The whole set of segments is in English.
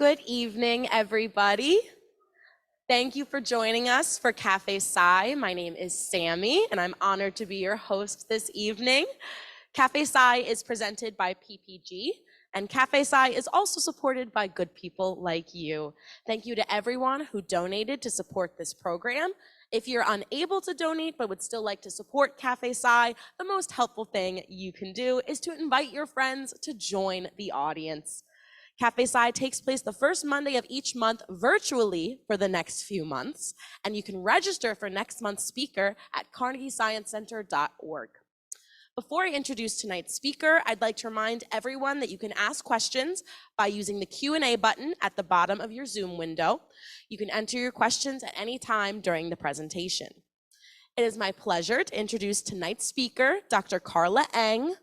Good evening, everybody. Thank you for joining us for Cafe Sci. My name is Sammy, and I'm honored to be your host this evening. Cafe Sci is presented by PPG, and Cafe Sci is also supported by good people like you. Thank you to everyone who donated to support this program. If you're unable to donate but would still like to support Cafe Sci, the most helpful thing you can do is to invite your friends to join the audience. Cafe Sci takes place the first Monday of each month virtually for the next few months, and you can register for next month's speaker at carnegiesciencecenter.org. Before I introduce tonight's speaker, I'd like to remind everyone that you can ask questions by using the Q&A button at the bottom of your Zoom window. You can enter your questions at any time during the presentation. It is my pleasure to introduce tonight's speaker, Dr. Carla Eng.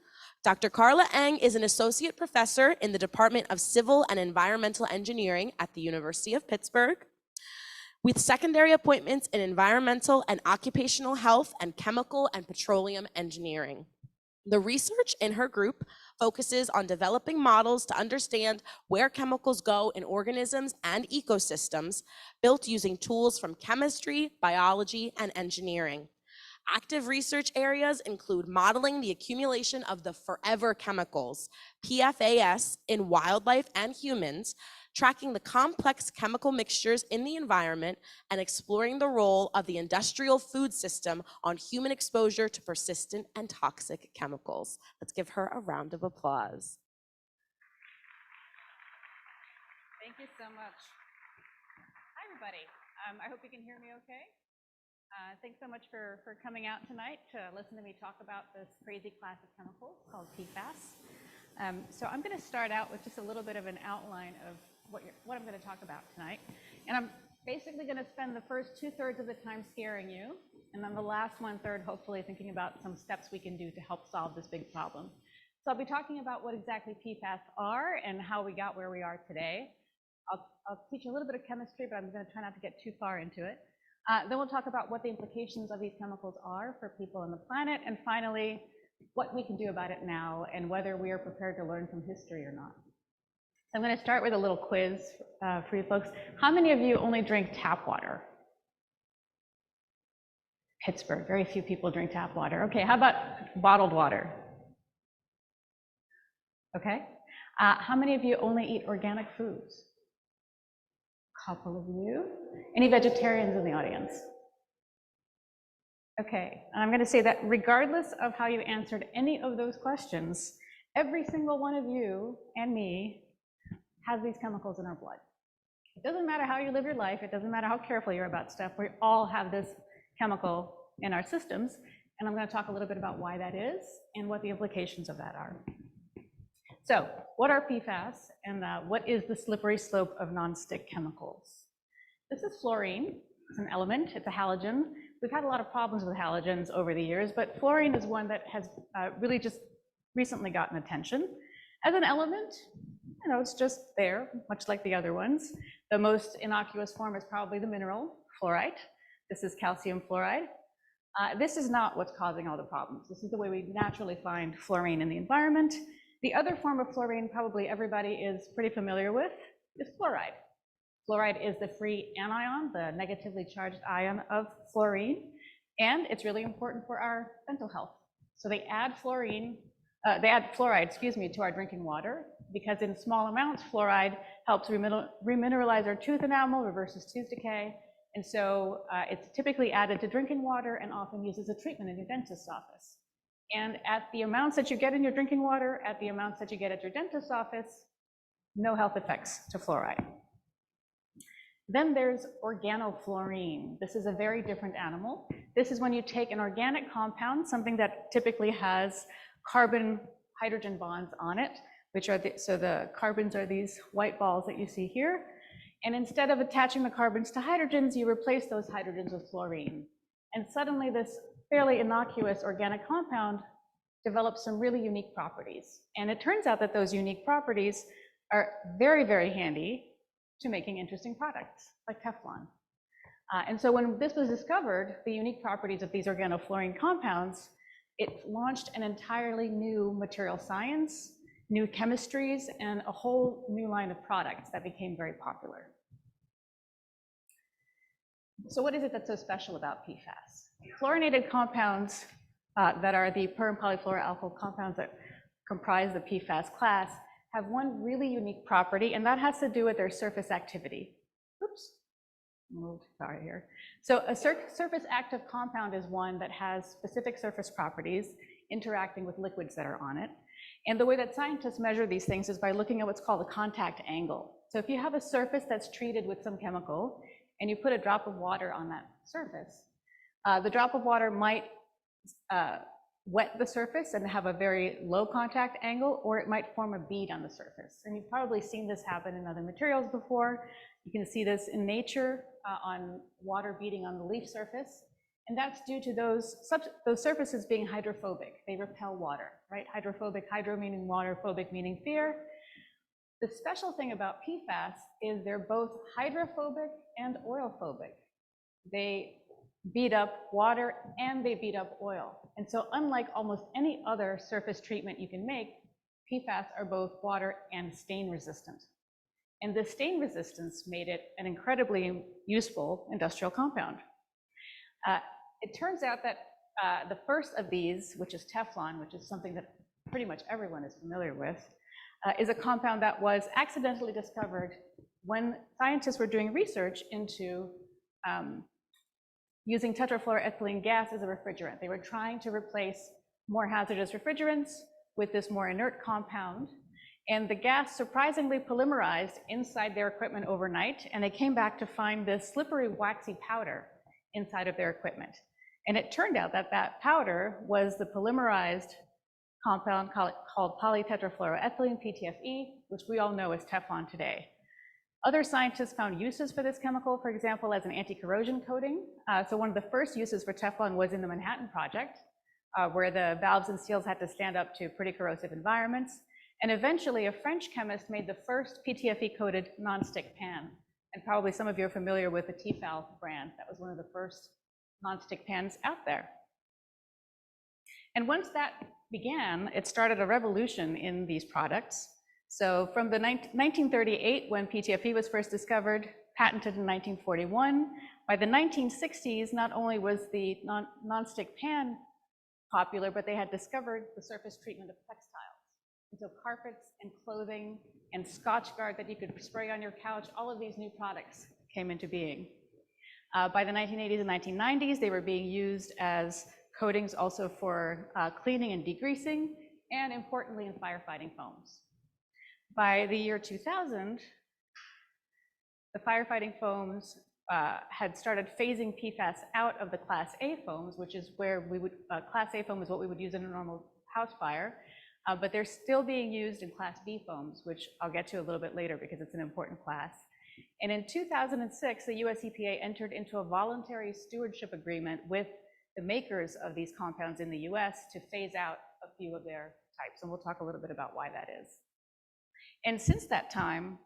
Dr. Carla Eng is an associate professor in the Department of Civil and Environmental Engineering at the University of Pittsburgh, with secondary appointments in environmental and occupational health and chemical and petroleum engineering. The research in her group focuses on developing models to understand where chemicals go in organisms and ecosystems, built using tools from chemistry, biology, and engineering. Active research areas include modeling the accumulation of the forever chemicals, PFAS, in wildlife and humans, tracking the complex chemical mixtures in the environment, and exploring the role of the industrial food system on human exposure to persistent and toxic chemicals. Let's give her a round of applause. Thank you so much. Hi, everybody. I hope you can hear me okay. Thanks so much for coming out tonight to listen to me talk about this crazy class of chemicals called PFAS. So I'm going to start out with just a little bit of an outline of what I'm going to talk about tonight. And I'm basically going to spend the first 2/3 of the time scaring you, and then the last 1/3 hopefully thinking about some steps we can do to help solve this big problem. So I'll be talking about what exactly PFAS are and how we got where we are today. I'll teach you a little bit of chemistry, but I'm going to try not to get too far into it. Then we'll talk about what the implications of these chemicals are for people on the planet, and finally, what we can do about it now and whether we are prepared to learn from history or not. So I'm going to start with a little quiz for you folks. How many of you only drink tap water? Pittsburgh, very few people drink tap water. Okay, how about bottled water? Okay. How many of you only eat organic foods? Couple of you. Any vegetarians in the audience? Okay, and I'm going to say that regardless of how you answered any of those questions, every single one of you and me has these chemicals in our blood. It doesn't matter how you live your life, it doesn't matter how careful you're about stuff, we all have this chemical in our systems, and I'm going to talk a little bit about why that is and what the implications of that are. So, what are PFAS, and what is the slippery slope of nonstick chemicals? This is fluorine. It's an element. It's a halogen. We've had a lot of problems with halogens over the years, but fluorine is one that has really just recently gotten attention. As an element, you know, it's just there, much like the other ones. The most innocuous form is probably the mineral fluoride. This is calcium fluoride. This is not what's causing all the problems. This is the way we naturally find fluorine in the environment. The other form of fluorine probably everybody is pretty familiar with is fluoride. Fluoride is the free anion, the negatively charged ion of fluorine, and it's really important for our dental health. So they add fluoride, to our drinking water because in small amounts, fluoride helps remineralize our tooth enamel, reverses tooth decay, and so it's typically added to drinking water and often used as a treatment in your dentist's office. And at the amounts that you get in your drinking water, at the amounts that you get at your dentist's office, no health effects to fluoride. Then there's organofluorine. This is a very different animal. This is when you take an organic compound, something that typically has carbon-hydrogen bonds on it, which are so the carbons are these white balls that you see here. And instead of attaching the carbons to hydrogens, you replace those hydrogens with fluorine. And suddenly this fairly innocuous organic compound develops some really unique properties. And it turns out that those unique properties are very, very handy to making interesting products like Teflon. And so when this was discovered, the unique properties of these organofluorine compounds, it launched an entirely new material science new chemistries, and a whole new line of products that became very popular. So what is it that's so special about PFAS? Fluorinated compounds that are the per and poly-fluoroalkyl compounds that comprise the PFAS class have one really unique property, and that has to do with their surface activity. Oops, moved, sorry here. So a surface active compound is one that has specific surface properties interacting with liquids that are on it. And the way that scientists measure these things is by looking at what's called a contact angle. So if you have a surface that's treated with some chemical and you put a drop of water on that surface, the drop of water might wet the surface and have a very low contact angle, or it might form a bead on the surface. And you've probably seen this happen in other materials before. You can see this in nature on water beading on the leaf surface. And that's due to those surfaces being hydrophobic. They repel water, right? Hydrophobic, hydro meaning water, phobic meaning fear. The special thing about PFAS is they're both hydrophobic and oilphobic. They beat up water and they beat up oil. And so unlike almost any other surface treatment you can make, PFAS are both water and stain resistant. And the stain resistance made it an incredibly useful industrial compound. It turns out that the first of these, which is Teflon, which is something that pretty much everyone is familiar with, is a compound that was accidentally discovered when scientists were doing research into using tetrafluoroethylene gas as a refrigerant. They were trying to replace more hazardous refrigerants with this more inert compound, and the gas surprisingly polymerized inside their equipment overnight, and they came back to find this slippery, waxy powder inside of their equipment. And it turned out that that powder was the polymerized compound called polytetrafluoroethylene, PTFE, which we all know as Teflon today. Other scientists found uses for this chemical, for example, as an anti-corrosion coating. So one of the first uses for Teflon was in the Manhattan Project, where the valves and seals had to stand up to pretty corrosive environments. And eventually, a French chemist made the first PTFE-coated nonstick pan. And probably some of you are familiar with the Tefal brand. That was one of the first nonstick pans out there. And once that began, it started a revolution in these products. So from the 1938, when PTFE was first discovered, patented in 1941, by the 1960s, not only was the nonstick pan popular, but they had discovered the surface treatment of textiles. And so carpets and clothing and Scotchgard that you could spray on your couch, all of these new products came into being. By the 1980s and 1990s, they were being used as coatings also for cleaning and degreasing, and importantly in firefighting foams. By the year 2000, the firefighting foams had started phasing PFAS out of the Class A foams, which is where we would, Class A foam is what we would use in a normal house fire, but they're still being used in Class B foams, which I'll get to a little bit later because it's an important class. And in 2006, the US EPA entered into a voluntary stewardship agreement with the makers of these compounds in the US to phase out a few of their types, and we'll talk a little bit about why that is. And since that time,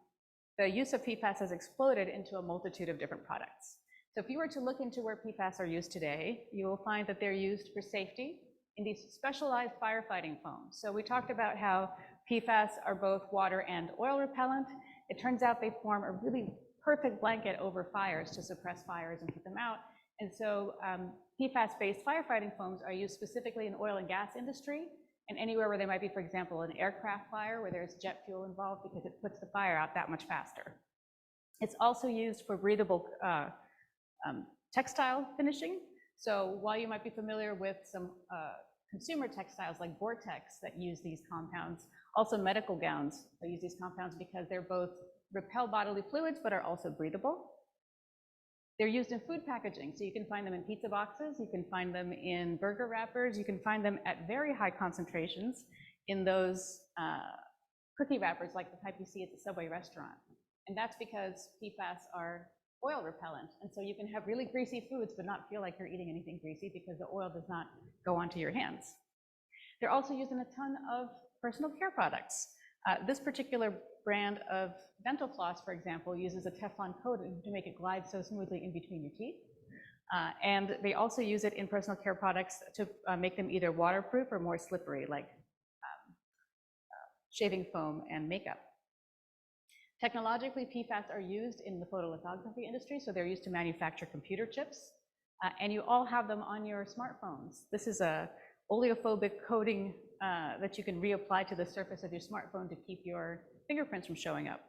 the use of PFAS has exploded into a multitude of different products. So if you were to look into where PFAS are used today, you will find that they're used for safety in these specialized firefighting foams. So we talked about how PFAS are both water and oil repellent. It turns out they form a really perfect blanket over fires to suppress fires and put them out. And so PFAS-based firefighting foams are used specifically in oil and gas industry, and anywhere where there might be, for example, an aircraft fire where there's jet fuel involved, because it puts the fire out that much faster. It's also used for breathable textile finishing. So while you might be familiar with some consumer textiles like GoreTex that use these compounds, also medical gowns that use these compounds because they're both repel bodily fluids but are also breathable. They're used in food packaging, so you can find them in pizza boxes, you can find them in burger wrappers, you can find them at very high concentrations in those cookie wrappers like the type you see at the Subway restaurant. And that's because PFAS are oil repellent, and so you can have really greasy foods but not feel like you're eating anything greasy because the oil does not go onto your hands. They're also used in a ton of personal care products. This particular brand of dental floss, for example, uses a Teflon coating to make it glide so smoothly in between your teeth. And they also use it in personal care products to make them either waterproof or more slippery, like shaving foam, and makeup. Technologically, PFAS are used in the photolithography industry, so they're used to manufacture computer chips, and you all have them on your smartphones. This is a oleophobic coating that you can reapply to the surface of your smartphone to keep your fingerprints from showing up.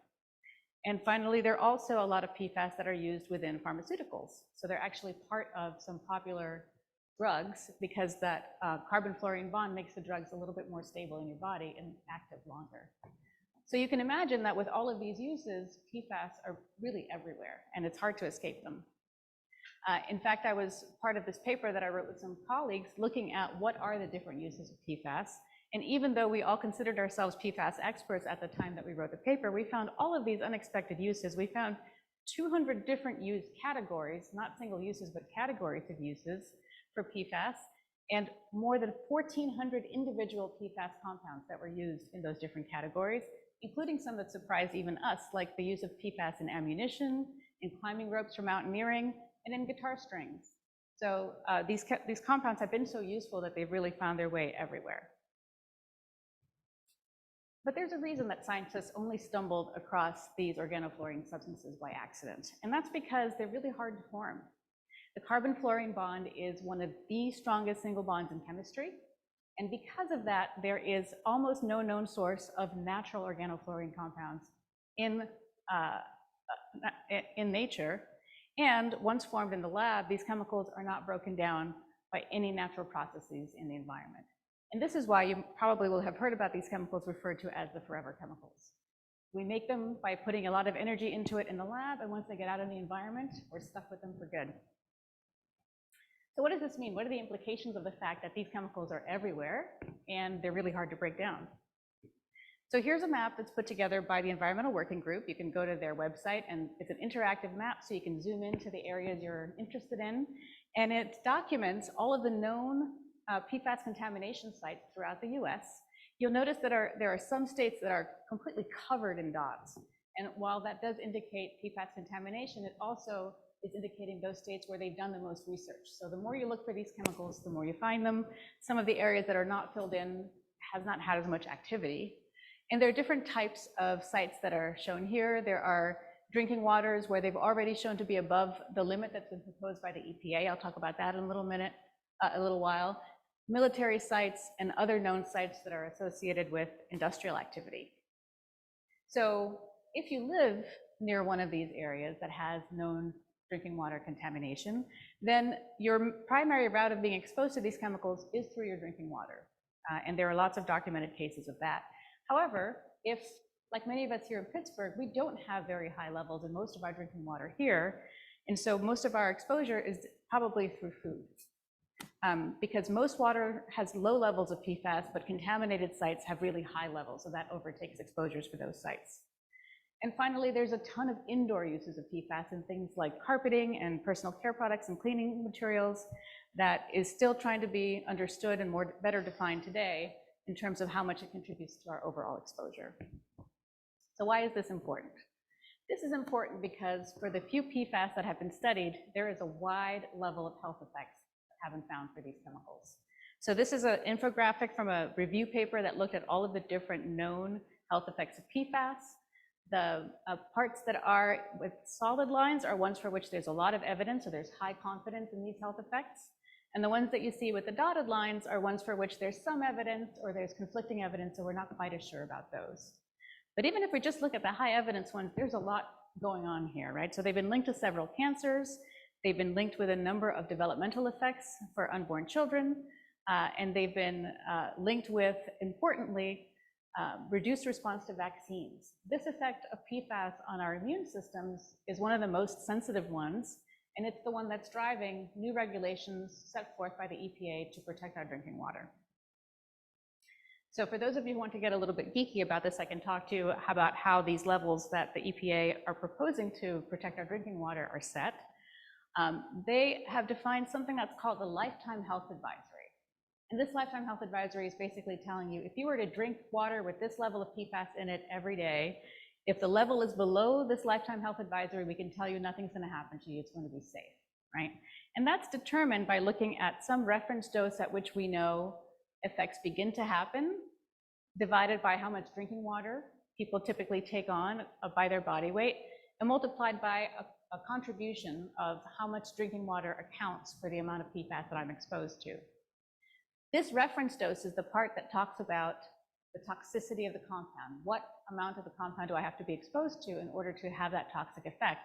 And finally, there are also a lot of PFAS that are used within pharmaceuticals. So they're actually part of some popular drugs because that carbon-fluorine bond makes the drugs a little bit more stable in your body and active longer. So you can imagine that with all of these uses, PFAS are really everywhere, and it's hard to escape them. In fact, I was part of this paper that I wrote with some colleagues looking at what are the different uses of PFAS. And even though we all considered ourselves PFAS experts at the time that we wrote the paper, we found all of these unexpected uses. We found 200 different use categories, not single uses, but categories of uses for PFAS, and more than 1,400 individual PFAS compounds that were used in those different categories, including some that surprised even us, like the use of PFAS in ammunition, in climbing ropes for mountaineering, and in guitar strings. So these compounds have been so useful that they've really found their way everywhere. But there's a reason that scientists only stumbled across these organofluorine substances by accident, and that's because they're really hard to form. The carbon-fluorine bond is one of the strongest single bonds in chemistry, and because of that, there is almost no known source of natural organofluorine compounds in nature, and once formed in the lab, these chemicals are not broken down by any natural processes in the environment. And this is why you probably will have heard about these chemicals referred to as the forever chemicals. We make them by putting a lot of energy into it in the lab, and once they get out in the environment, we're stuck with them for good. So what does this mean? What are the implications of the fact that these chemicals are everywhere and they're really hard to break down? So here's a map that's put together by the Environmental Working Group. You can go to their website, and it's an interactive map, so you can zoom into the areas you're interested in, and it documents all of the known PFAS contamination sites throughout the US. You'll notice that there are some states that are completely covered in dots. And while that does indicate PFAS contamination, it also is indicating those states where they've done the most research. So the more you look for these chemicals, the more you find them. Some of the areas that are not filled in has not had as much activity. And there are different types of sites that are shown here. There are drinking waters where they've already shown to be above the limit that's been proposed by the EPA. I'll talk about that in a little while. Military sites and other known sites that are associated with industrial activity. So if you live near one of these areas that has known drinking water contamination, then your primary route of being exposed to these chemicals is through your drinking water. And there are lots of documented cases of that. However, if, like many of us here in Pittsburgh, we don't have very high levels in most of our drinking water here, and so most of our exposure is probably through food. Because most water has low levels of PFAS, but contaminated sites have really high levels, so that overtakes exposures for those sites. And finally, there's a ton of indoor uses of PFAS in things like carpeting and personal care products and cleaning materials that is still trying to be understood and better defined today in terms of how much it contributes to our overall exposure. So why is this important? This is important because for the few PFAS that have been studied, there is a wide level of health effects that have been found for these chemicals. So this is an infographic from a review paper that looked at all of the different known health effects of PFAS. The parts that are with solid lines are ones for which there's a lot of evidence, so there's high confidence in these health effects. And the ones that you see with the dotted lines are ones for which there's some evidence or there's conflicting evidence, so we're not quite as sure about those. But even if we just look at the high evidence ones, there's a lot going on here, right? So they've been linked to several cancers. They've been linked with a number of developmental effects for unborn children. And they've been linked with, importantly, reduced response to vaccines. This effect of PFAS on our immune systems is one of the most sensitive ones, and it's the one that's driving new regulations set forth by the EPA to protect our drinking water. So for those of you who want to get a little bit geeky about this, I can talk to you about how these levels that the EPA are proposing to protect our drinking water are set. They have defined something that's called the Lifetime Health Advisory. And this Lifetime Health Advisory is basically telling you if you were to drink water with this level of PFAS in it every day, if the level is below this Lifetime Health Advisory, we can tell you nothing's going to happen to you, it's going to be safe, right? And that's determined by looking at some reference dose at which we know effects begin to happen divided by how much drinking water people typically take on by their body weight, and multiplied by a contribution of how much drinking water accounts for the amount of PFAS that I'm exposed to. This reference dose is the part that talks about the toxicity of the compound. What amount of the compound do I have to be exposed to in order to have that toxic effect?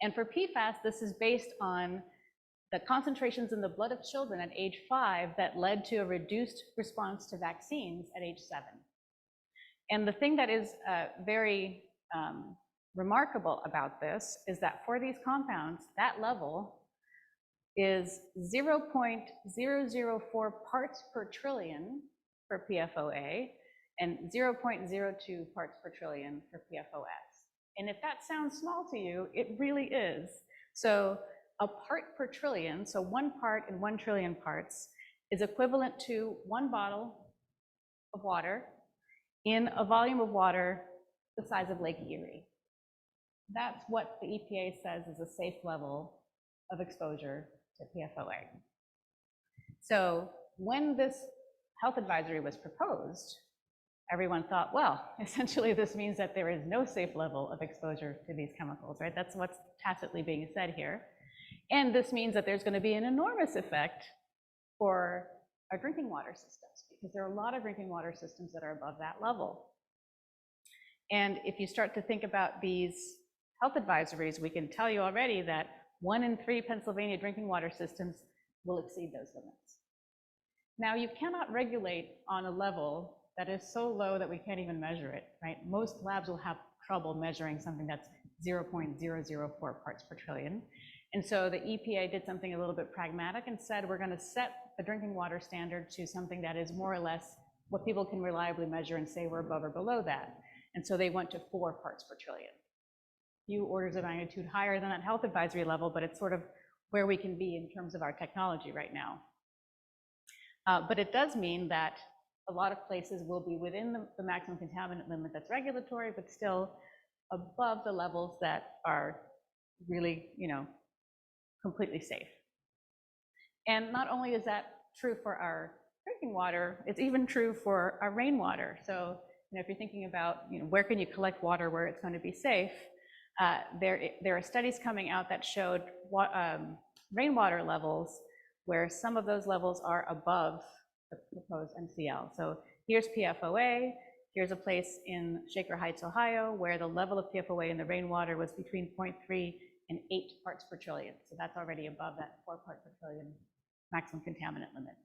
And for PFAS, this is based on the concentrations in the blood of children at age 5 that led to a reduced response to vaccines at age 7. And the thing that is very remarkable about this is that for these compounds, that level is 0.004 parts per trillion for PFOA and 0.02 parts per trillion for PFOS. And if that sounds small to you, it really is. So a part per trillion, so 1 part in 1 trillion parts, is equivalent to 1 bottle of water in a volume of water the size of Lake Erie. That's what the EPA says is a safe level of exposure to PFOA. So when this health advisory was proposed, everyone thought, well, essentially this means that there is no safe level of exposure to these chemicals, right? That's what's tacitly being said here. And this means that there's going to be an enormous effect for our drinking water systems, because there are a lot of drinking water systems that are above that level. And if you start to think about these health advisories, we can tell you already that 1 in 3 Pennsylvania drinking water systems will exceed those limits. Now, you cannot regulate on a level that is so low that we can't even measure it, right? Most labs will have trouble measuring something that's 0.004 parts per trillion. And so the EPA did something a little bit pragmatic and said, we're going to set the drinking water standard to something that is more or less what people can reliably measure and say we're above or below that. And so they went to 4 parts per trillion. A few orders of magnitude higher than that health advisory level, but it's sort of where we can be in terms of our technology right now. But it does mean that a lot of places will be within the maximum contaminant limit that's regulatory, but still above the levels that are really, completely safe. And not only is that true for our drinking water, it's even true for our rainwater. So, if you're thinking about, where can you collect water where it's going to be safe, there are studies coming out that showed rainwater levels where some of those levels are above the proposed MCL. So here's PFOA. Here's a place in Shaker Heights, Ohio, where the level of PFOA in the rainwater was between 0.3 and 8 parts per trillion. So that's already above that 4 parts per trillion maximum contaminant limit.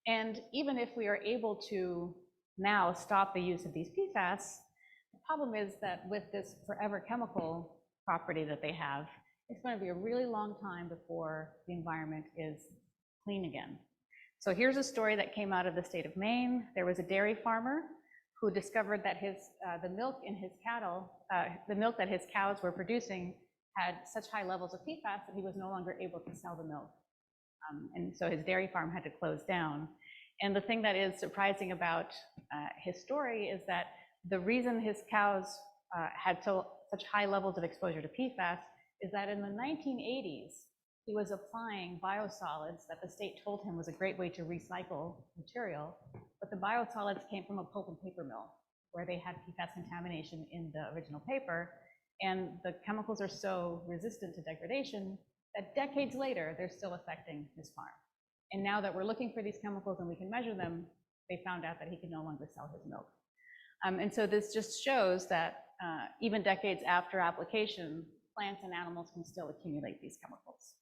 And even if we are able to now stop the use of these PFAS, the problem is that with this forever chemical property that they have, it's going to be a really long time before the environment is clean again. So here's a story that came out of the state of Maine. There was a dairy farmer who discovered that the milk in his cattle, the milk that his cows were producing had such high levels of PFAS that he was no longer able to sell the milk. And so his dairy farm had to close down. And the thing that is surprising about his story is that the reason his cows had such high levels of exposure to PFAS is that in the 1980s, he was applying biosolids that the state told him was a great way to recycle material, but the biosolids came from a pulp and paper mill where they had PFAS contamination in the original paper, and the chemicals are so resistant to degradation that decades later, they're still affecting his farm. And now that we're looking for these chemicals and we can measure them, they found out that he could no longer sell his milk. And so this just shows that even decades after application, plants and animals can still accumulate these chemicals.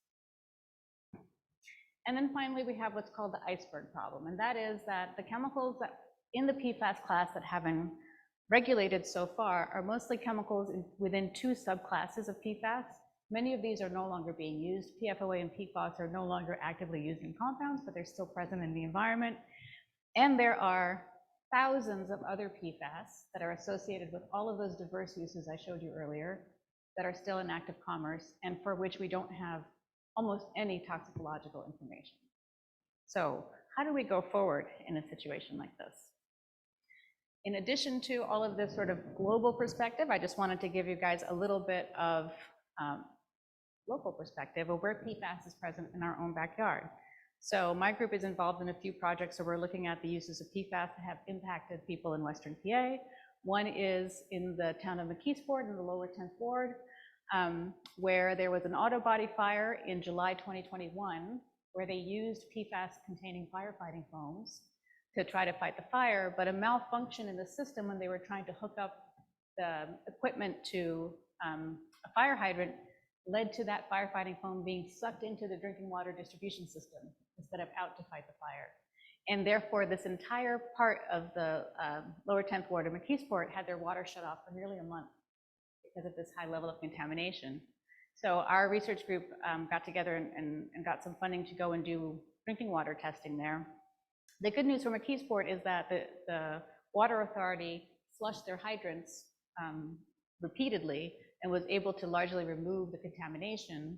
And then finally, we have what's called the iceberg problem, and that is that the chemicals that in the PFAS class that have been regulated so far are mostly chemicals within 2 subclasses of PFAS. Many of these are no longer being used. PFOA and PFAS are no longer actively used in compounds, but they're still present in the environment. And there are thousands of other PFAS that are associated with all of those diverse uses I showed you earlier that are still in active commerce and for which we don't have almost any toxicological information. So how do we go forward in a situation like this? In addition to all of this sort of global perspective, I just wanted to give you guys a little bit of local perspective of where PFAS is present in our own backyard. So my group is involved in a few projects, so we're looking at the uses of PFAS that have impacted people in Western PA. One is in the town of McKeesport in the lower 10th ward, where there was an auto body fire in July 2021, where they used PFAS-containing firefighting foams to try to fight the fire, but a malfunction in the system when they were trying to hook up the equipment to a fire hydrant led to that firefighting foam being sucked into the drinking water distribution system instead of out to fight the fire. And therefore, this entire part of the lower 10th ward of McKeesport had their water shut off for nearly a month because of this high level of contamination. So our research group got together and got some funding to go and do drinking water testing there. The good news for McKeesport is that the water authority flushed their hydrants repeatedly and was able to largely remove the contamination.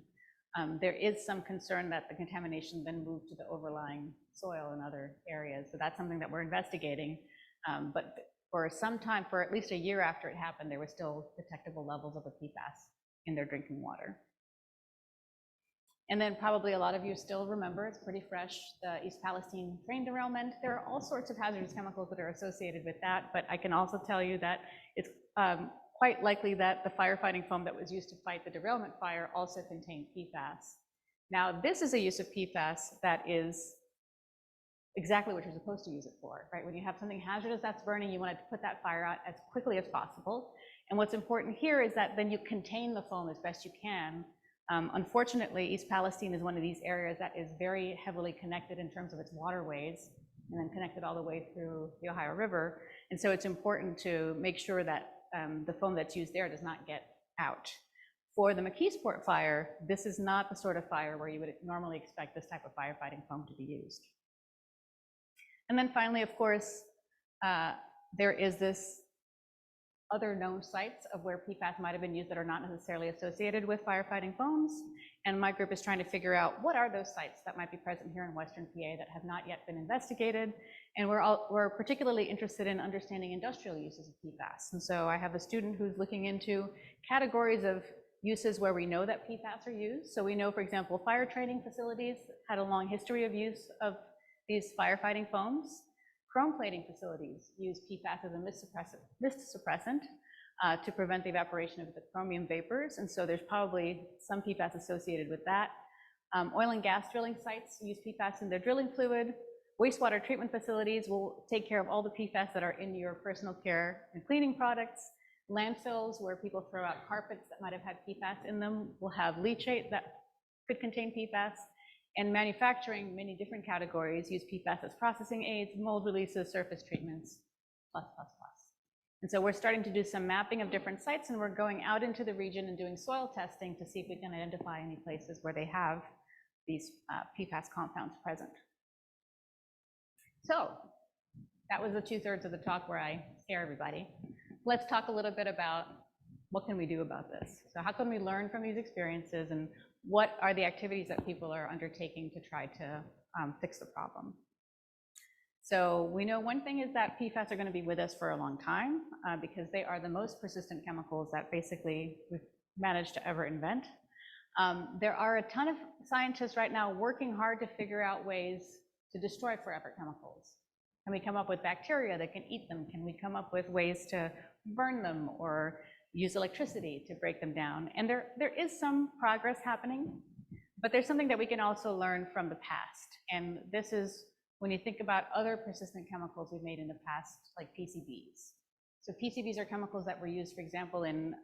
There is some concern that the contamination then moved to the overlying soil in other areas. So that's something that we're investigating. But for some time, for at least a year after it happened, there were still detectable levels of the PFAS in their drinking water. And then probably a lot of you still remember, it's pretty fresh, the East Palestine train derailment. There are all sorts of hazardous chemicals that are associated with that, but I can also tell you that it's quite likely that the firefighting foam that was used to fight the derailment fire also contained PFAS. Now, this is a use of PFAS that is exactly what you're supposed to use it for, right? When you have something hazardous that's burning, you want to put that fire out as quickly as possible. And what's important here is that then you contain the foam as best you can. Unfortunately, East Palestine is one of these areas that is very heavily connected in terms of its waterways, and then connected all the way through the Ohio River. And so it's important to make sure that the foam that's used there does not get out. For the McKeesport fire, this is not the sort of fire where you would normally expect this type of firefighting foam to be used. And then finally, of course, there is this other known sites of where PFAS might have been used that are not necessarily associated with firefighting foams. And my group is trying to figure out what are those sites that might be present here in Western PA that have not yet been investigated. And we're particularly interested in understanding industrial uses of PFAS. And so I have a student who's looking into categories of uses where we know that PFAS are used. So we know, for example, fire training facilities had a long history of use of these firefighting foams. Chrome plating facilities use PFAS as a mist suppressant to prevent the evaporation of the chromium vapors, and so there's probably some PFAS associated with that. Oil and gas drilling sites use PFAS in their drilling fluid. Wastewater treatment facilities will take care of all the PFAS that are in your personal care and cleaning products. Landfills, where people throw out carpets that might have had PFAS in them, will have leachate that could contain PFAS. And manufacturing, many different categories use PFAS as processing aids, mold releases, surface treatments, plus. And so we're starting to do some mapping of different sites, and we're going out into the region and doing soil testing to see if we can identify any places where they have these PFAS compounds present. So that was the 2/3 of the talk where I scare everybody. Let's talk a little bit about what can we do about this. So how can we learn from these experiences, and what are the activities that people are undertaking to try to fix the problem? So we know one thing is that PFAS are going to be with us for a long time because they are the most persistent chemicals that basically we've managed to ever invent. There are a ton of scientists right now working hard to figure out ways to destroy forever chemicals. Can we come up with bacteria that can eat them? Can we come up with ways to burn them or use electricity to break them down? And there is some progress happening, but there's something that we can also learn from the past. And this is when you think about other persistent chemicals we've made in the past, like PCBs. So PCBs are chemicals that were used, for example, in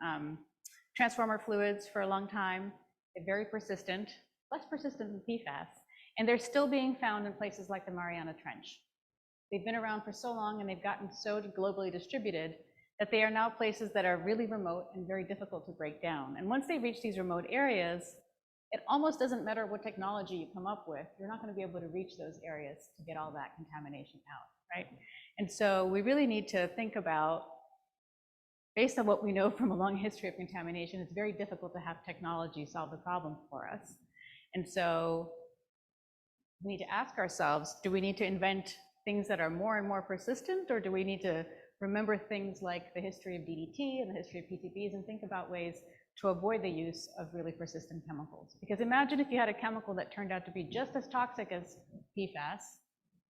transformer fluids for a long time. They're very persistent, less persistent than PFAS, and they're still being found in places like the Mariana Trench. They've been around for so long and they've gotten so globally distributed that they are now places that are really remote and very difficult to break down. And once they reach these remote areas, it almost doesn't matter what technology you come up with, you're not going to be able to reach those areas to get all that contamination out, right? And so we really need to think about, based on what we know from a long history of contamination, it's very difficult to have technology solve the problem for us. And so we need to ask ourselves, do we need to invent things that are more and more persistent, or do we need to remember things like the history of DDT and the history of PCBs, and think about ways to avoid the use of really persistent chemicals. Because imagine if you had a chemical that turned out to be just as toxic as PFAS,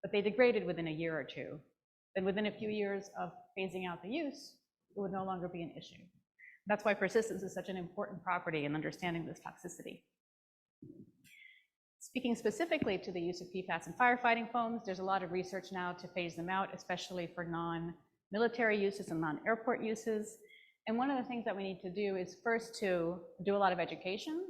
but they degraded within a year or two. Then within a few years of phasing out the use, it would no longer be an issue. That's why persistence is such an important property in understanding this toxicity. Speaking specifically to the use of PFAS in firefighting foams, there's a lot of research now to phase them out, especially for non-military uses and non-airport uses. And one of the things that we need to do is first to do a lot of education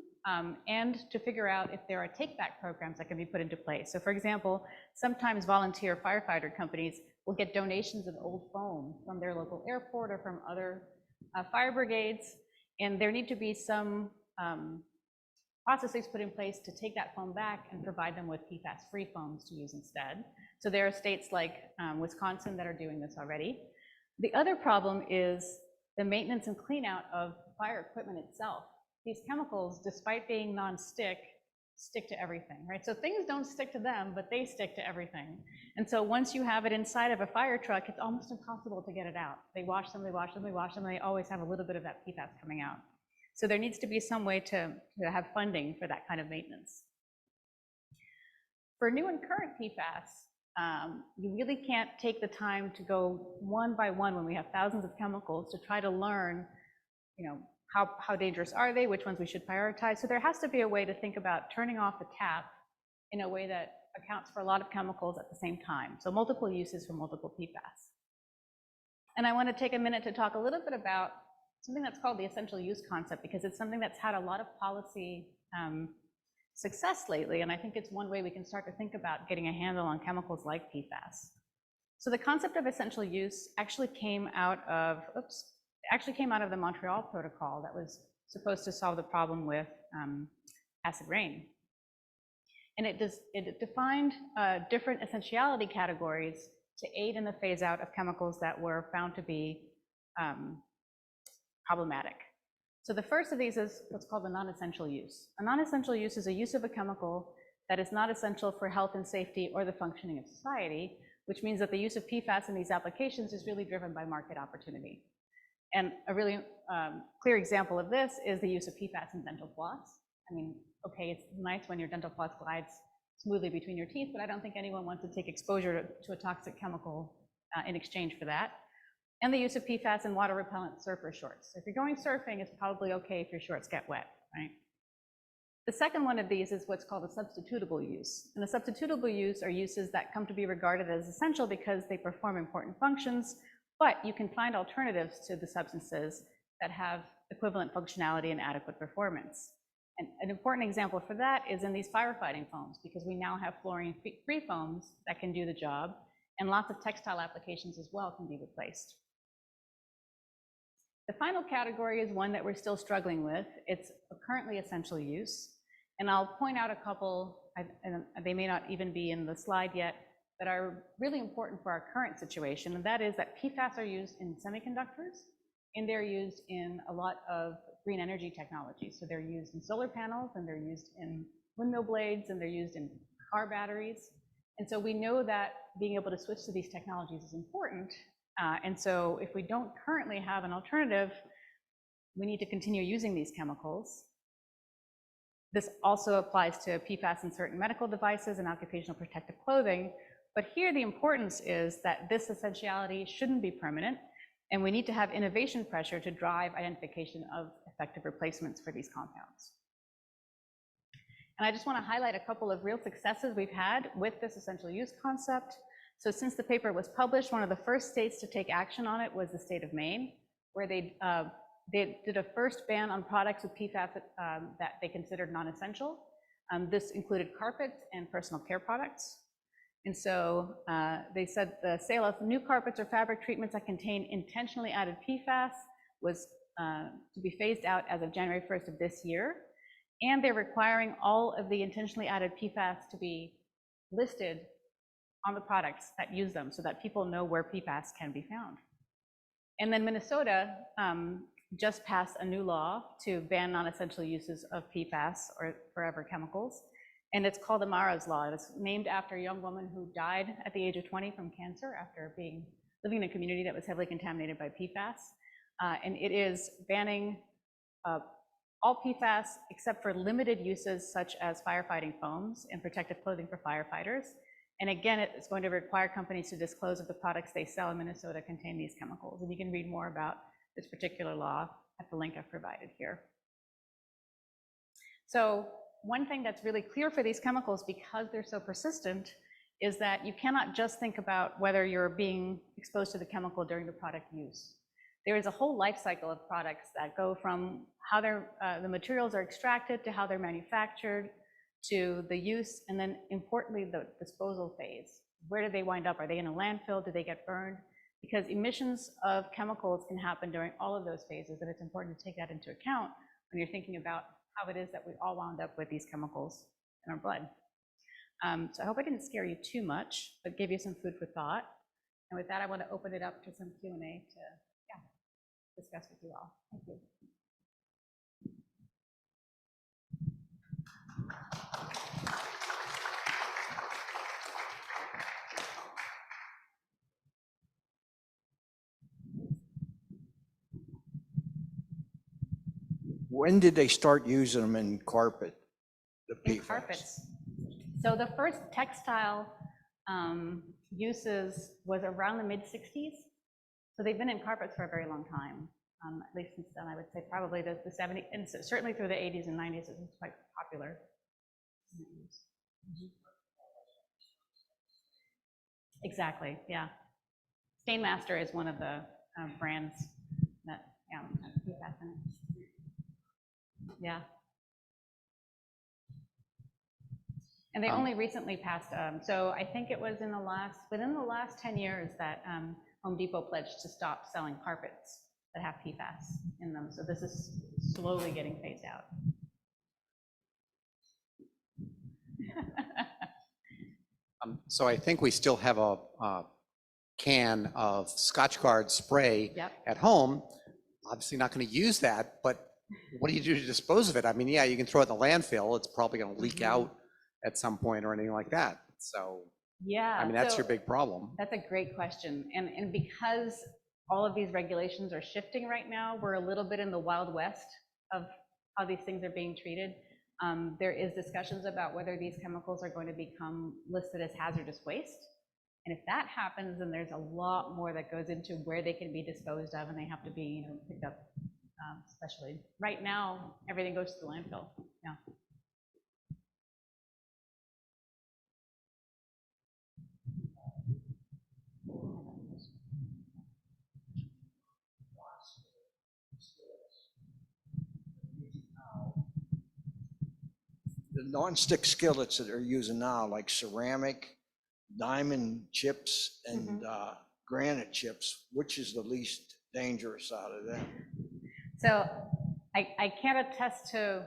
and to figure out if there are take-back programs that can be put into place. So for example, sometimes volunteer firefighter companies will get donations of old foam from their local airport or from other fire brigades, and there need to be some processes put in place to take that foam back and provide them with PFAS-free foams to use instead. So there are states like Wisconsin that are doing this already. The other problem is the maintenance and clean out of fire equipment itself. These chemicals, despite being non-stick, stick to everything, right? So things don't stick to them, but they stick to everything. And so once you have it inside of a fire truck, it's almost impossible to get it out. They wash them, they wash them, they wash them, and they always have a little bit of that PFAS coming out. So there needs to be some way to have funding for that kind of maintenance. For new and current PFAS, you really can't take the time to go one by one when we have thousands of chemicals to try to learn, how dangerous are they, which ones we should prioritize. So there has to be a way to think about turning off the tap in a way that accounts for a lot of chemicals at the same time. So multiple uses for multiple PFAS. And I want to take a minute to talk a little bit about something that's called the essential use concept, because it's something that's had a lot of policy success lately, and I think it's one way we can start to think about getting a handle on chemicals like PFAS. So the concept of essential use actually came out of, the Montreal Protocol that was supposed to solve the problem with acid rain. And it defined different essentiality categories to aid in the phase out of chemicals that were found to be problematic. So the first of these is what's called a non-essential use. A non-essential use is a use of a chemical that is not essential for health and safety or the functioning of society, which means that the use of PFAS in these applications is really driven by market opportunity. And a really clear example of this is the use of PFAS in dental floss. I mean, okay, it's nice when your dental floss glides smoothly between your teeth, but I don't think anyone wants to take exposure to a toxic chemical in exchange for that. And the use of PFAS in water repellent surfer shorts. So if you're going surfing, it's probably okay if your shorts get wet, right? The second one of these is what's called a substitutable use. And the substitutable use are uses that come to be regarded as essential because they perform important functions, but you can find alternatives to the substances that have equivalent functionality and adequate performance. And an important example for that is in these firefighting foams, because we now have fluorine-free foams that can do the job, and lots of textile applications as well can be replaced. The final category is one that we're still struggling with. It's a currently essential use. And I'll point out a couple, and they may not even be in the slide yet, that are really important for our current situation. And that is that PFAS are used in semiconductors, and they're used in a lot of green energy technology. So they're used in solar panels, and they're used in windmill blades, and they're used in car batteries. And so we know that being able to switch to these technologies is important. And so if we don't currently have an alternative, we need to continue using these chemicals. This also applies to PFAS in certain medical devices and occupational protective clothing. But here the importance is that this essentiality shouldn't be permanent, and we need to have innovation pressure to drive identification of effective replacements for these compounds. And I just want to highlight a couple of real successes we've had with this essential use concept. So since the paper was published, one of the first states to take action on it was the state of Maine, where they did a first ban on products with PFAS that they considered non-essential. This included carpets and personal care products. And so they said the sale of new carpets or fabric treatments that contain intentionally added PFAS was to be phased out as of January 1st of this year. And they're requiring all of the intentionally added PFAS to be listed on the products that use them so that people know where PFAS can be found. And then Minnesota just passed a new law to ban non-essential uses of PFAS or forever chemicals. And it's called the Mara's Law. It's named after a young woman who died at the age of 20 from cancer after being living in a community that was heavily contaminated by PFAS, and it is banning all PFAS except for limited uses such as firefighting foams and protective clothing for firefighters. And again, it's going to require companies to disclose if the products they sell in Minnesota contain these chemicals. And you can read more about this particular law at the link I've provided here. So one thing that's really clear for these chemicals, because they're so persistent, is that you cannot just think about whether you're being exposed to the chemical during the product use. There is a whole life cycle of products that go from how the materials are extracted to how they're manufactured to the use, and then importantly, the disposal phase. Where do they wind up? Are they in a landfill? Do they get burned? Because emissions of chemicals can happen during all of those phases, and it's important to take that into account when you're thinking about how it is that we all wound up with these chemicals in our blood. So I hope I didn't scare you too much, but gave you some food for thought. And with that, I want to open it up to some Q&A to discuss with you all. Thank you. When did they start using them in carpet? The In PFAS? carpets. So the first textile uses was around the mid-60s. So they've been in carpets for a very long time, at least since then. I would say probably the 70s, and certainly through the 80s and 90s, it was quite popular. Exactly, yeah. Stainmaster is one of the brands that has PFAS in it. Yeah. And they only recently passed, so I think it was within the last 10 years that Home Depot pledged to stop selling carpets that have PFAS in them. So this is slowly getting phased out. So I think we still have a can of Scotchgard spray at home. Obviously not going to use that, but what do you do to dispose of it? I mean, yeah, you can throw it in the landfill. It's probably going to leak out at some point or anything like that. So, yeah, I mean, that's your big problem. That's a great question. And because all of these regulations are shifting right now, we're a little bit in the Wild West of how these things are being treated. There is discussions about whether these chemicals are going to become listed as hazardous waste. And if that happens, then there's a lot more that goes into where they can be disposed of, and they have to be, picked up especially. Right now, everything goes to the landfill. Yeah. The nonstick skillets that they're using now, like ceramic, diamond chips, and granite chips, which is the least dangerous out of them? So I can't attest to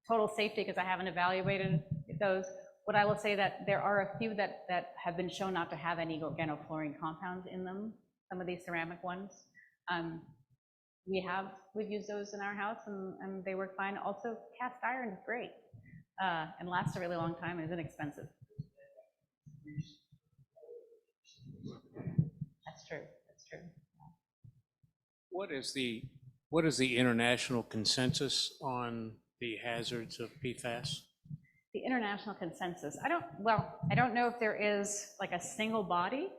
total safety because I haven't evaluated those. What I will say that there are a few that have been shown not to have any organofluorine compounds in them, some of these ceramic ones. We've used those in our house and they work fine. Also, cast iron is great and lasts a really long time and is inexpensive. That's true, that's true. What is the international consensus on the hazards of PFAS? The international consensus. I don't know if there is like a single body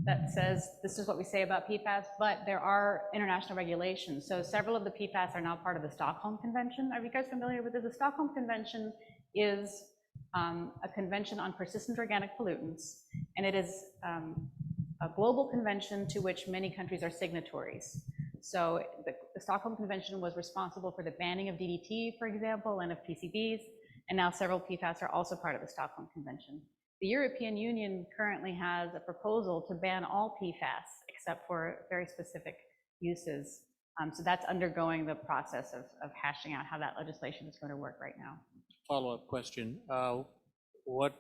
that says this is what we say about PFAS, but there are international regulations. So several of the PFAS are now part of the Stockholm Convention. Are you guys familiar with this? The Stockholm Convention is a convention on persistent organic pollutants, and it is a global convention to which many countries are signatories. So the Stockholm Convention was responsible for the banning of DDT, for example, and of PCBs, and now several PFAS are also part of the Stockholm Convention. The European Union currently has a proposal to ban all PFAS except for very specific uses. So that's undergoing the process of hashing out how that legislation is going to work right now. Follow-up question. What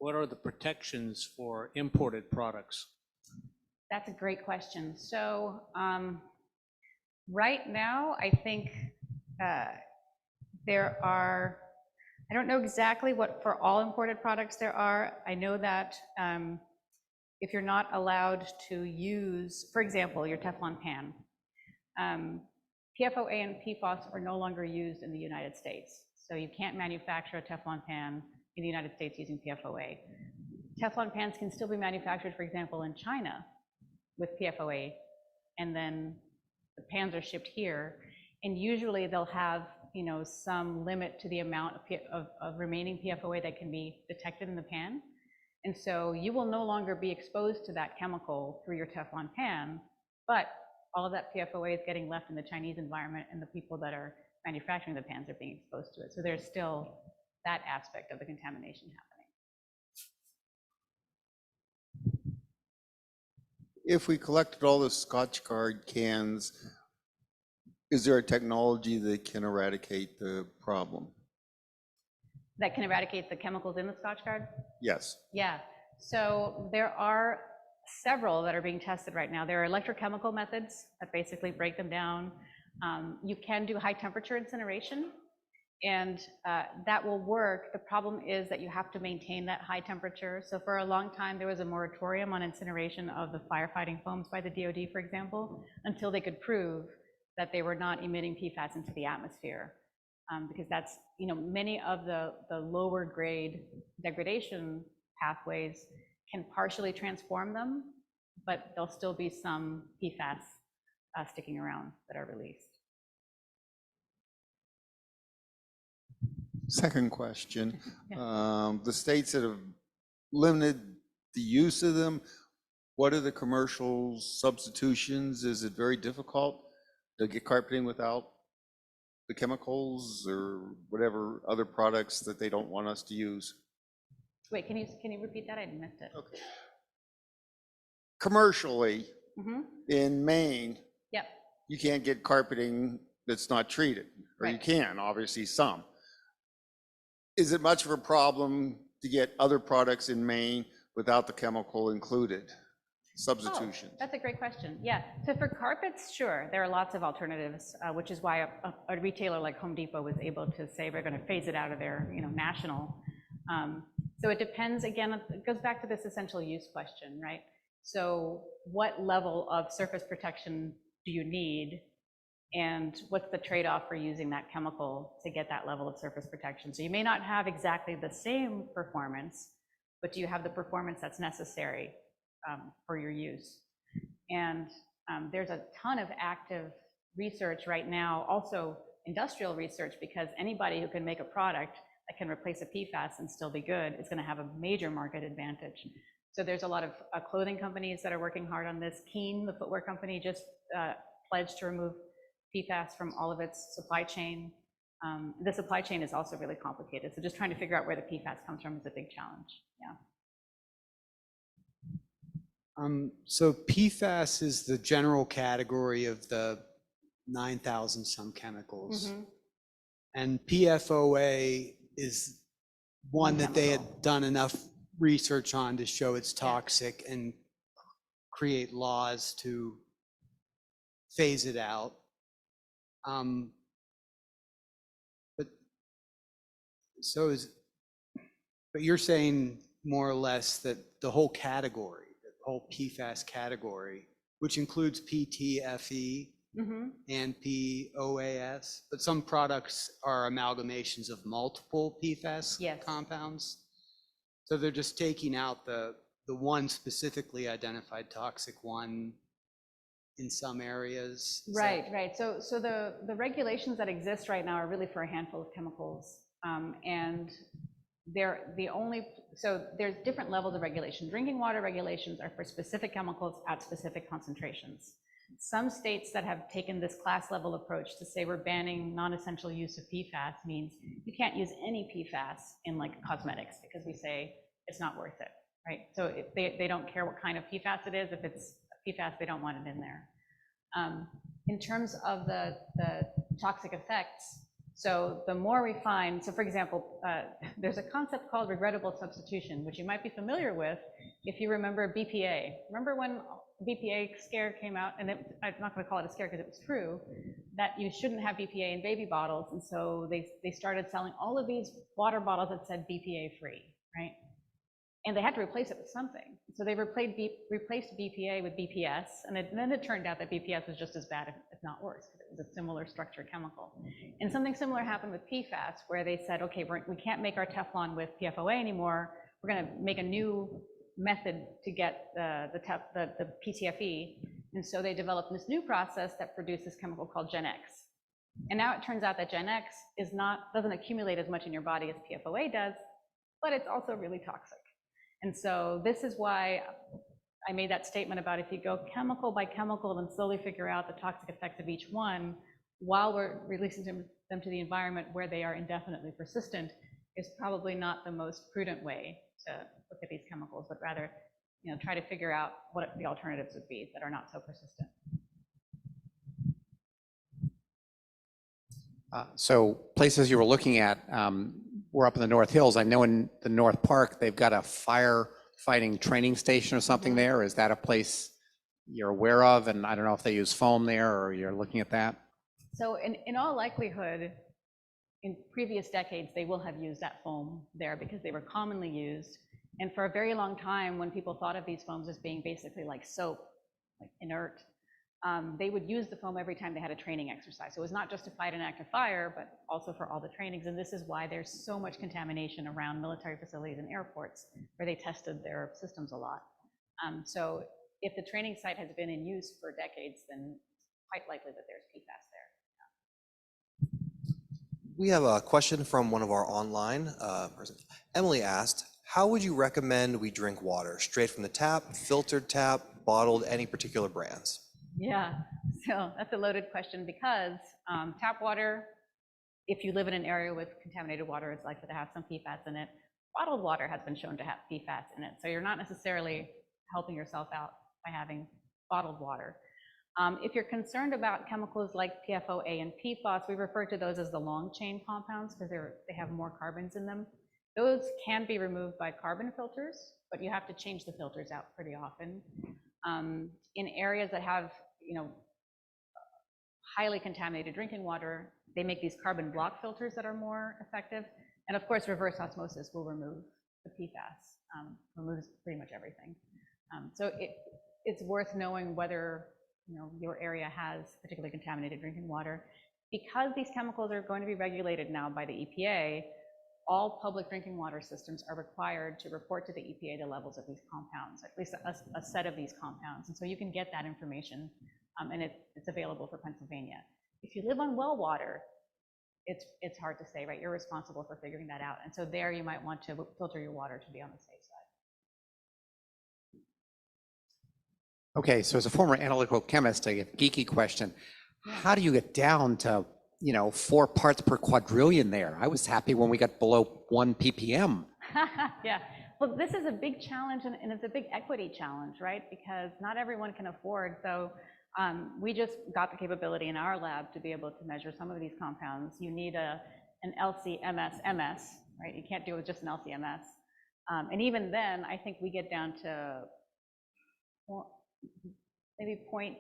are the protections for imported products? That's a great question. So right now, I think there are, I don't know exactly what for all imported products there are. I know that if you're not allowed to use, for example, your Teflon pan, PFOA and PFAS are no longer used in the United States. So you can't manufacture a Teflon pan in the United States using PFOA. Teflon pans can still be manufactured, for example, in China with PFOA, and then the pans are shipped here. And usually they'll have, you know, some limit to the amount of remaining PFOA that can be detected in the pan. And so you will no longer be exposed to that chemical through your Teflon pan, but all of that PFOA is getting left in the Chinese environment, and the people that are manufacturing the pans are being exposed to it. So there's still that aspect of the contamination happening. If we collected all the Scotchgard cans, is there a technology that can eradicate the problem? That can eradicate the chemicals in the Scotchgard? Yes. Yeah, so there are several that are being tested right now. There are electrochemical methods that basically break them down. You can do high temperature incineration, and that will work. The problem is that you have to maintain that high temperature. So for a long time, there was a moratorium on incineration of the firefighting foams by the DoD, for example, until they could prove that they were not emitting PFAS into the atmosphere. Because that's, you know, many of the lower grade degradation pathways can partially transform them, but there'll still be some PFAS sticking around that are released. Second question, Yeah. the states that have limited the use of them, what are the commercial substitutions? Is it very difficult to get carpeting without the chemicals or whatever other products that they don't want us to use? Wait, can you repeat that? I missed it. Okay. Commercially, Mm-hmm. in Maine, Yep. you can't get carpeting that's not treated, or you Right. can, obviously some. Is it much of a problem to get other products in Maine without the chemical included? Substitutions? Oh, that's a great question. Yeah, so for carpets, sure, there are lots of alternatives, which is why a retailer like Home Depot was able to say we're going to phase it out of their, you know, national. So it depends, again, it goes back to this essential use question, right? So what level of surface protection do you need? And what's the trade-off for using that chemical to get that level of surface protection? So you may not have exactly the same performance, but do you have the performance that's necessary for your use? And there's a ton of active research right now, also industrial research, because anybody who can make a product that can replace a PFAS and still be good is going to have a major market advantage. So there's a lot of clothing companies that are working hard on this. Keen, the footwear company, just pledged to remove PFAS from all of its supply chain. The supply chain is also really complicated, so just trying to figure out where the PFAS comes from is a big challenge. Yeah. So PFAS is the general category of the 9,000 some chemicals. Mm-hmm. And PFOA is one that they had done enough research on to show it's toxic and create laws to phase it out. But you're saying more or less that the whole category, the whole PFAS category, which includes PTFE Mm-hmm. and POAS, but some products are amalgamations of multiple PFAS Yes. compounds. So they're just taking out the one specifically identified toxic one in some areas. Right, right. So the regulations that exist right now are really for a handful of chemicals, and there's different levels of regulation. Drinking water regulations are for specific chemicals at specific concentrations. Some states that have taken this class level approach to say we're banning non-essential use of PFAS means you can't use any PFAS in like cosmetics because we say it's not worth it, right? So if they don't care what kind of PFAS it is. If it's PFAS, they don't want it in there. In terms of the toxic effects, so the more refined, so for example, there's a concept called regrettable substitution, which you might be familiar with if you remember BPA. Remember when BPA scare came out, and I'm not going to call it a scare because it was true, that you shouldn't have BPA in baby bottles, and so they started selling all of these water bottles that said BPA free, right? And they had to replace it with something. So they replaced BPA with BPS, and then it turned out that BPS was just as bad, if not worse, because it was a similar structured chemical. And something similar happened with PFAS, where they said, okay, we can't make our Teflon with PFOA anymore. We're going to make a new method to get the PTFE. And so they developed this new process that produced this chemical called Gen X. And now it turns out that Gen X doesn't accumulate as much in your body as PFOA does, but it's also really toxic. And so this is why I made that statement about if you go chemical by chemical and slowly figure out the toxic effects of each one while we're releasing them to the environment where they are indefinitely persistent, is probably not the most prudent way to look at these chemicals, but rather, try to figure out what the alternatives would be that are not so persistent. So places you were looking at were up in the North Hills. I know in the North Park, they've got a firefighting training station or something there. Is that a place you're aware of? And I don't know if they use foam there or you're looking at that. So in all likelihood, in previous decades, they will have used that foam there because they were commonly used. And for a very long time, when people thought of these foams as being basically like soap, like inert, they would use the foam every time they had a training exercise. So it was not just to fight an active fire, but also for all the trainings. And this is why there's so much contamination around military facilities and airports where they tested their systems a lot. So if the training site has been in use for decades, then it's quite likely that there's PFAS there. We have a question from one of our online persons. Emily asked, how would you recommend we drink water? Straight from the tap, filtered tap, bottled, any particular brands? Yeah, so that's a loaded question because tap water, if you live in an area with contaminated water, it's likely to have some PFAS in it. Bottled water has been shown to have PFAS in it. So you're not necessarily helping yourself out by having bottled water. If you're concerned about chemicals like PFOA and PFAS, we refer to those as the long chain compounds because they have more carbons in them. Those can be removed by carbon filters, but you have to change the filters out pretty often. In areas that have, highly contaminated drinking water, they make these carbon block filters that are more effective. And of course, reverse osmosis will remove the PFAS, removes pretty much everything. So it's worth knowing whether your area has particularly contaminated drinking water. Because these chemicals are going to be regulated now by the EPA, all public drinking water systems are required to report to the EPA the levels of these compounds, at least a set of these compounds. And so you can get that information, and it's available for Pennsylvania. If you live on well water, it's hard to say, right? You're responsible for figuring that out. And so there you might want to filter your water to be on the safe side. Okay, so as a former analytical chemist, I get a geeky question. How do you get down to 4 parts per quadrillion there? I was happy when we got below 1 ppm. Yeah, well, this is a big challenge, and it's a big equity challenge, right? Because not everyone can afford. So we just got the capability in our lab to be able to measure some of these compounds. You need an LC-MS-MS, right? You can't do it with just an LC-MS. And even then, I think we get down to maybe 0.8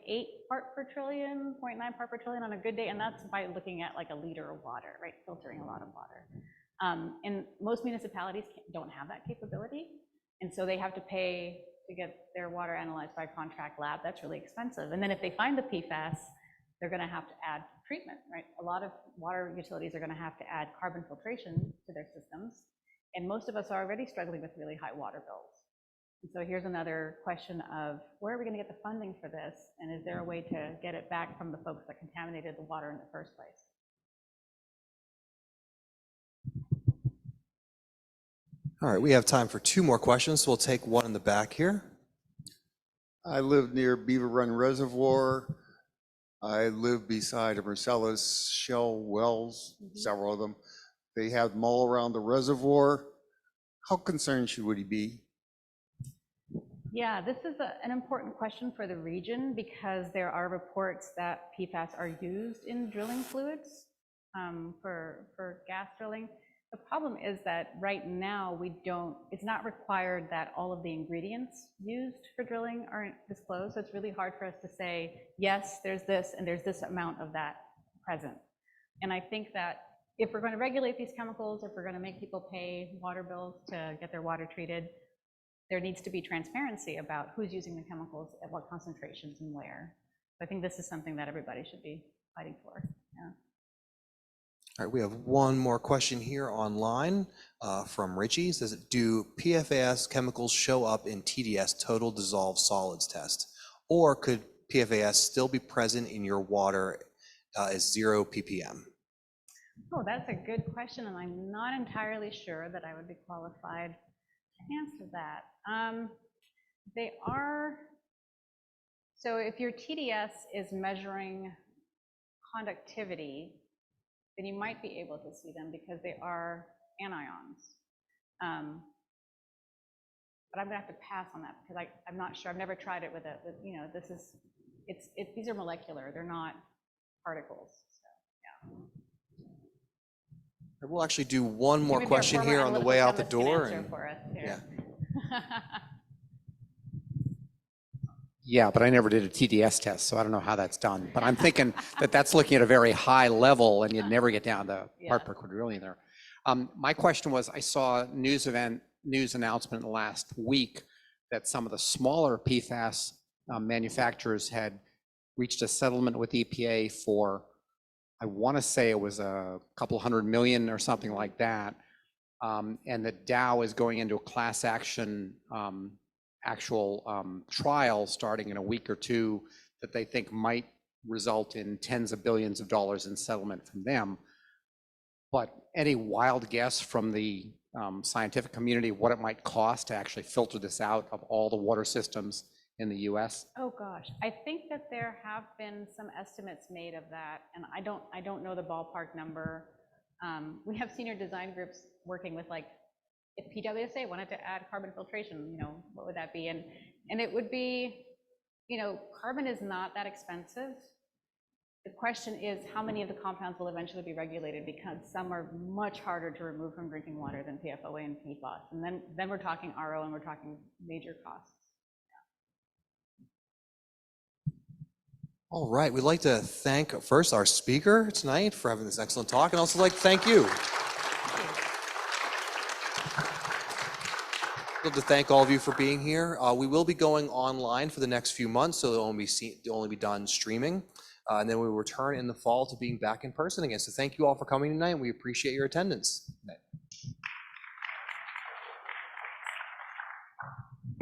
part per trillion, 0.9 part per trillion on a good day, and that's by looking at like a liter of water, right? Filtering a lot of water. And most municipalities don't have that capability, and so they have to pay to get their water analyzed by a contract lab. That's really expensive. And then if they find the PFAS, they're going to have to add treatment, right? A lot of water utilities are going to have to add carbon filtration to their systems, and most of us are already struggling with really high water bills. And so here's another question of where are we going to get the funding for this? And is there a way to get it back from the folks that contaminated the water in the first place? All right, we have time for 2 more questions, so we'll take one in the back here. I live near Beaver Run Reservoir. I live beside a Marcellus shell wells, several of them. They have them all around the reservoir. How concerned should we be? Yeah, this is an important question for the region because there are reports that PFAS are used in drilling fluids for gas drilling. The problem is that right now it's not required that all of the ingredients used for drilling aren't disclosed. So it's really hard for us to say, yes, there's this and there's this amount of that present. And I think that if we're going to regulate these chemicals, if we're going to make people pay water bills to get their water treated, there needs to be transparency about who's using the chemicals at what concentrations and where. So I think this is something that everybody should be fighting for. Yeah. All right, we have one more question here online from Richie. It says, do PFAS chemicals show up in TDS, total dissolved solids test? Or could PFAS still be present in your water as 0 ppm? Oh, that's a good question, and I'm not entirely sure that I would be qualified to answer that. They are, so if your TDS is measuring conductivity, then you might be able to see them because they are anions. But I'm gonna have to pass on that because I'm not sure. I've never tried it with you know, this is, these are molecular, they're not particles. So, yeah. We'll actually do one more Maybe our question former here on the way out the analytical chemist door. can answer And for us here. Yeah, but I never did a TDS test, so I don't know how that's done. But I'm thinking that that's looking at a very high level and you'd never get down to part per quadrillion there. My question was, I saw a news announcement last week that some of the smaller PFAS manufacturers had reached a settlement with EPA for, I want to say it was a couple $100 million or something like that. And that Dow is going into a class action actual trial starting in a week or two that they think might result in tens of billions of dollars in settlement from them. But any wild guess from the scientific community what it might cost to actually filter this out of all the water systems in the US? Oh gosh, I think that there have been some estimates made of that, and I don't know the ballpark number. We have senior design groups working with, like, if PWSA wanted to add carbon filtration, you know, what would that be? And it would be, you know, carbon is not that expensive. The question is how many of the compounds will eventually be regulated, because some are much harder to remove from drinking water than PFOA and PFAS. And then we're talking RO and we're talking major costs. all right, we'd like to thank first our speaker tonight for having this excellent talk, and also like to thank you. I'd like to thank all of you for being here. We will be going online for the next few months, so it'll only be done streaming. And then we will return in the fall to being back in person again. So thank you all for coming tonight, and we appreciate your attendance.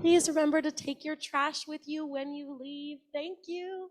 Please remember to take your trash with you when you leave. Thank you.